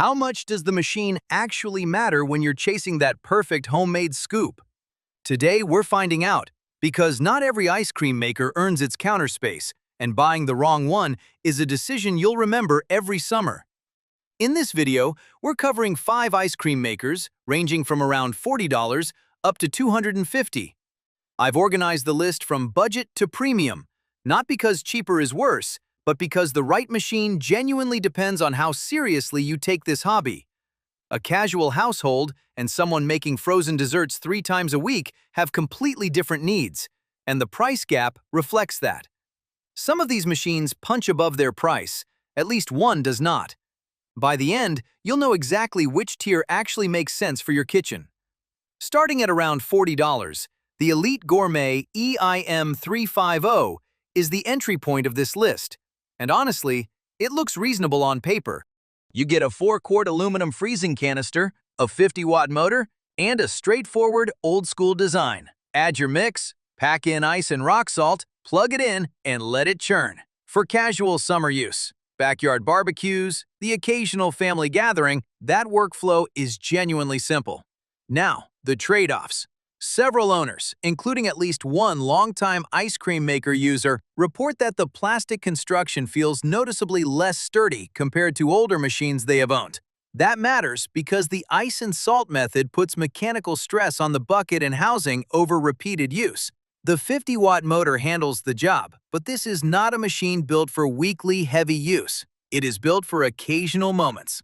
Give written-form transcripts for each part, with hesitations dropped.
How much does the machine actually matter when you're chasing that perfect homemade scoop? Today, we're finding out, because not every ice cream maker earns its counter space, and buying the wrong one is a decision you'll remember every summer. In this video, we're covering 5 ice cream makers, ranging from around $40 up to $250. I've organized the list from budget to premium, not because cheaper is worse, but because the right machine genuinely depends on how seriously you take this hobby. A casual household and someone making frozen desserts 3 times a week have completely different needs, and the price gap reflects that. Some of these machines punch above their price, at least one does not. By the end, you'll know exactly which tier actually makes sense for your kitchen. Starting at around $40, the Elite Gourmet EIM350 is the entry point of this list, and honestly, it looks reasonable on paper. You get a 4-quart aluminum freezing canister, a 50-watt motor, and a straightforward, old-school design. Add your mix, pack in ice and rock salt, plug it in, and let it churn. For casual summer use, backyard barbecues, the occasional family gathering, that workflow is genuinely simple. Now, the trade-offs. Several owners, including at least one longtime ice cream maker user, report that the plastic construction feels noticeably less sturdy compared to older machines they have owned. That matters because the ice and salt method puts mechanical stress on the bucket and housing over repeated use. The 50-watt motor handles the job, but this is not a machine built for weekly heavy use. It is built for occasional moments.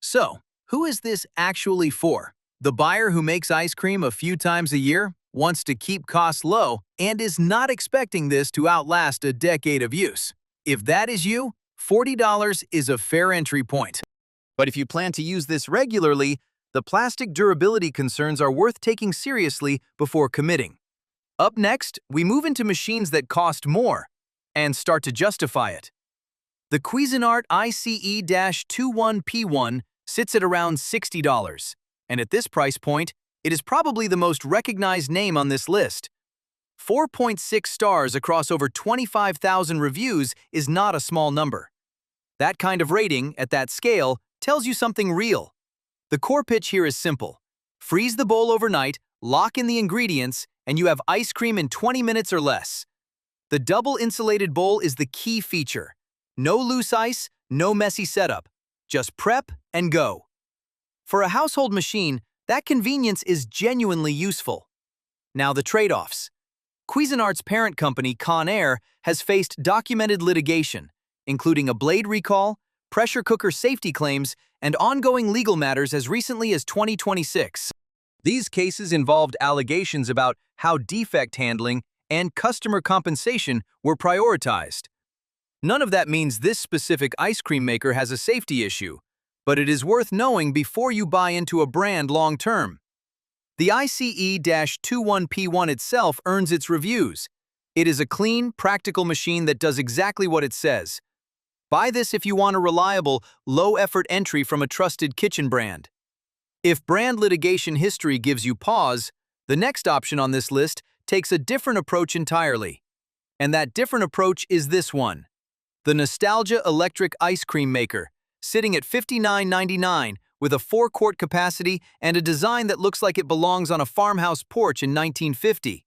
So, who is this actually for? The buyer who makes ice cream a few times a year, wants to keep costs low, and is not expecting this to outlast a decade of use. If that is you, $40 is a fair entry point. But if you plan to use this regularly, the plastic durability concerns are worth taking seriously before committing. Up next, we move into machines that cost more and start to justify it. The Cuisinart ICE-21P1 sits at around $60. And at this price point, it is probably the most recognized name on this list. 4.6 stars across over 25,000 reviews is not a small number. That kind of rating, at that scale, tells you something real. The core pitch here is simple. Freeze the bowl overnight, lock in the ingredients, and you have ice cream in 20 minutes or less. The double insulated bowl is the key feature. No loose ice, no messy setup. Just prep and go. For a household machine, that convenience is genuinely useful. Now the trade-offs. Cuisinart's parent company, Conair, has faced documented litigation, including a blade recall, pressure cooker safety claims, and ongoing legal matters as recently as 2026. These cases involved allegations about how defect handling and customer compensation were prioritized. None of that means this specific ice cream maker has a safety issue, but it is worth knowing before you buy into a brand long-term. The ICE-21P1 itself earns its reviews. It is a clean, practical machine that does exactly what it says. Buy this if you want a reliable, low-effort entry from a trusted kitchen brand. If brand litigation history gives you pause, the next option on this list takes a different approach entirely. And that different approach is this one. The Nostalgia Electric Ice Cream Maker, sitting at $59.99 with a 4-quart capacity and a design that looks like it belongs on a farmhouse porch in 1950.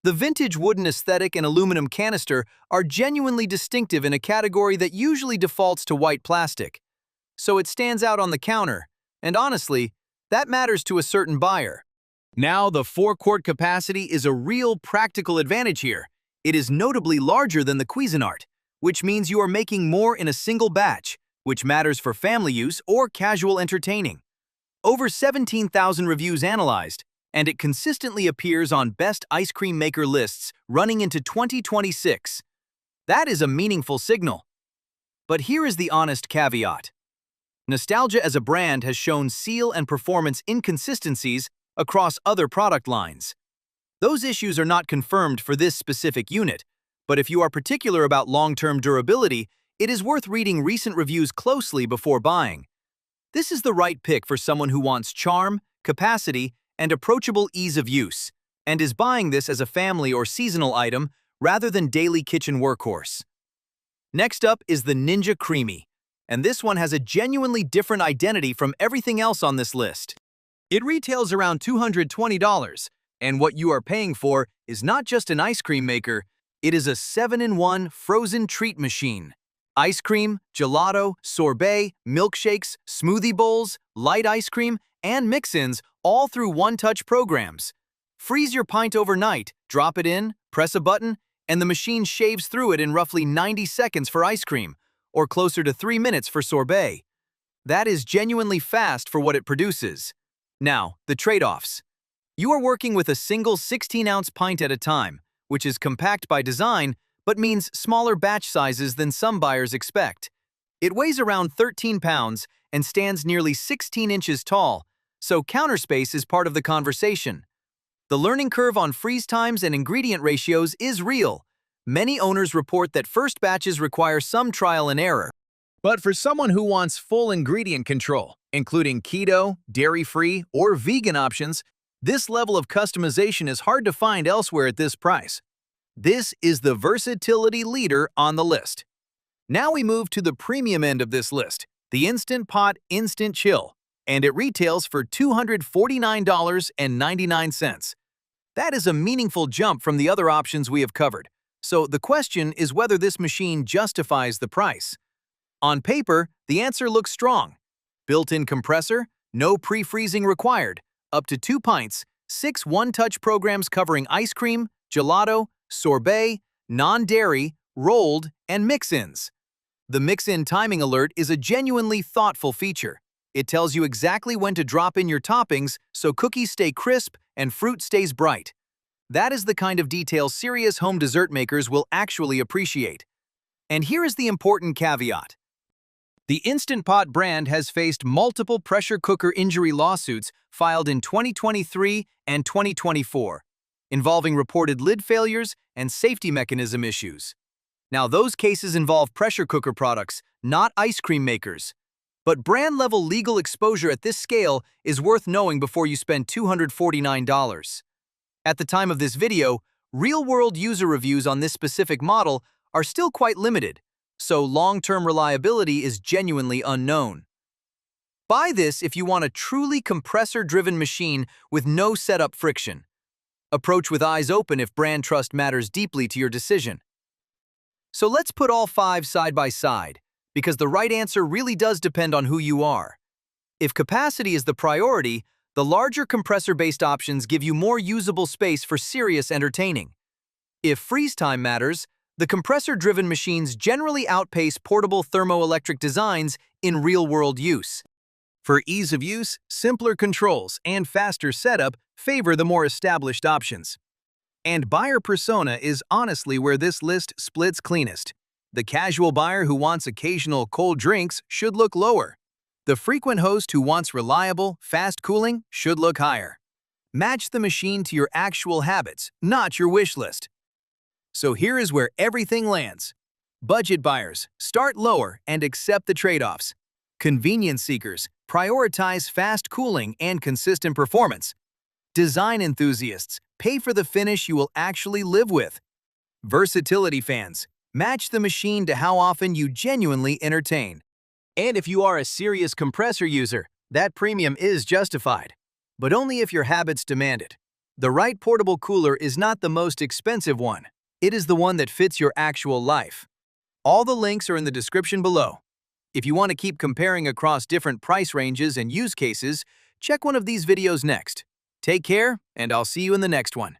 The vintage wooden aesthetic and aluminum canister are genuinely distinctive in a category that usually defaults to white plastic. So it stands out on the counter, and honestly, that matters to a certain buyer. Now, the 4-quart capacity is a real practical advantage here. It is notably larger than the Cuisinart, which means you are making more in a single batch, which matters for family use or casual entertaining. Over 17,000 reviews analyzed, and it consistently appears on best ice cream maker lists running into 2026. That is a meaningful signal. But here is the honest caveat. Nostalgia as a brand has shown seal and performance inconsistencies across other product lines. Those issues are not confirmed for this specific unit, but if you are particular about long-term durability, it is worth reading recent reviews closely before buying. This is the right pick for someone who wants charm, capacity, and approachable ease of use, and is buying this as a family or seasonal item rather than daily kitchen workhorse. Next up is the Ninja Creamy, and this one has a genuinely different identity from everything else on this list. It retails around $220, and what you are paying for is not just an ice cream maker, it is a 7-in-1 frozen treat machine. Ice cream, gelato, sorbet, milkshakes, smoothie bowls, light ice cream, and mix-ins all through one-touch programs. Freeze your pint overnight, drop it in, press a button, and the machine shaves through it in roughly 90 seconds for ice cream, or closer to 3 minutes for sorbet. That is genuinely fast for what it produces. Now, the trade-offs. You are working with a single 16-ounce pint at a time, which is compact by design, but means smaller batch sizes than some buyers expect. It weighs around 13 pounds and stands nearly 16 inches tall, so counter space is part of the conversation. The learning curve on freeze times and ingredient ratios is real. Many owners report that first batches require some trial and error. But for someone who wants full ingredient control, including keto, dairy-free, or vegan options, this level of customization is hard to find elsewhere at this price. This is the versatility leader on the list. Now we move to the premium end of this list, the Instant Pot Instant Chill, and it retails for $249.99. That is a meaningful jump from the other options we have covered, so the question is whether this machine justifies the price. On paper, the answer looks strong. Built-in compressor, no pre-freezing required, up to 2 pints, 6 one-touch programs covering ice cream, gelato, sorbet, non-dairy, rolled, and mix-ins. The mix-in timing alert is a genuinely thoughtful feature. It tells you exactly when to drop in your toppings so cookies stay crisp and fruit stays bright. That is the kind of detail serious home dessert makers will actually appreciate. And here is the important caveat. The Instant Pot brand has faced multiple pressure cooker injury lawsuits filed in 2023 and 2024, involving reported lid failures and safety mechanism issues. Now, those cases involve pressure cooker products, not ice cream makers. But brand-level legal exposure at this scale is worth knowing before you spend $249. At the time of this video, real-world user reviews on this specific model are still quite limited, so long-term reliability is genuinely unknown. Buy this if you want a truly compressor-driven machine with no setup friction. Approach with eyes open if brand trust matters deeply to your decision. So let's put all 5 side by side, because the right answer really does depend on who you are. If capacity is the priority, the larger compressor-based options give you more usable space for serious entertaining. If freeze time matters, the compressor-driven machines generally outpace portable thermoelectric designs in real-world use. For ease of use, simpler controls and faster setup favor the more established options. And buyer persona is honestly where this list splits cleanest. The casual buyer who wants occasional cold drinks should look lower. The frequent host who wants reliable, fast cooling should look higher. Match the machine to your actual habits, not your wish list. So here is where everything lands. Budget buyers, start lower and accept the trade-offs. Convenience seekers, prioritize fast cooling and consistent performance. Design enthusiasts, pay for the finish you will actually live with. Versatility fans, match the machine to how often you genuinely entertain. And if you are a serious compressor user, that premium is justified, but only if your habits demand it. The right portable cooler is not the most expensive one. It is the one that fits your actual life. All the links are in the description below. If you want to keep comparing across different price ranges and use cases, check one of these videos next. Take care, and I'll see you in the next one.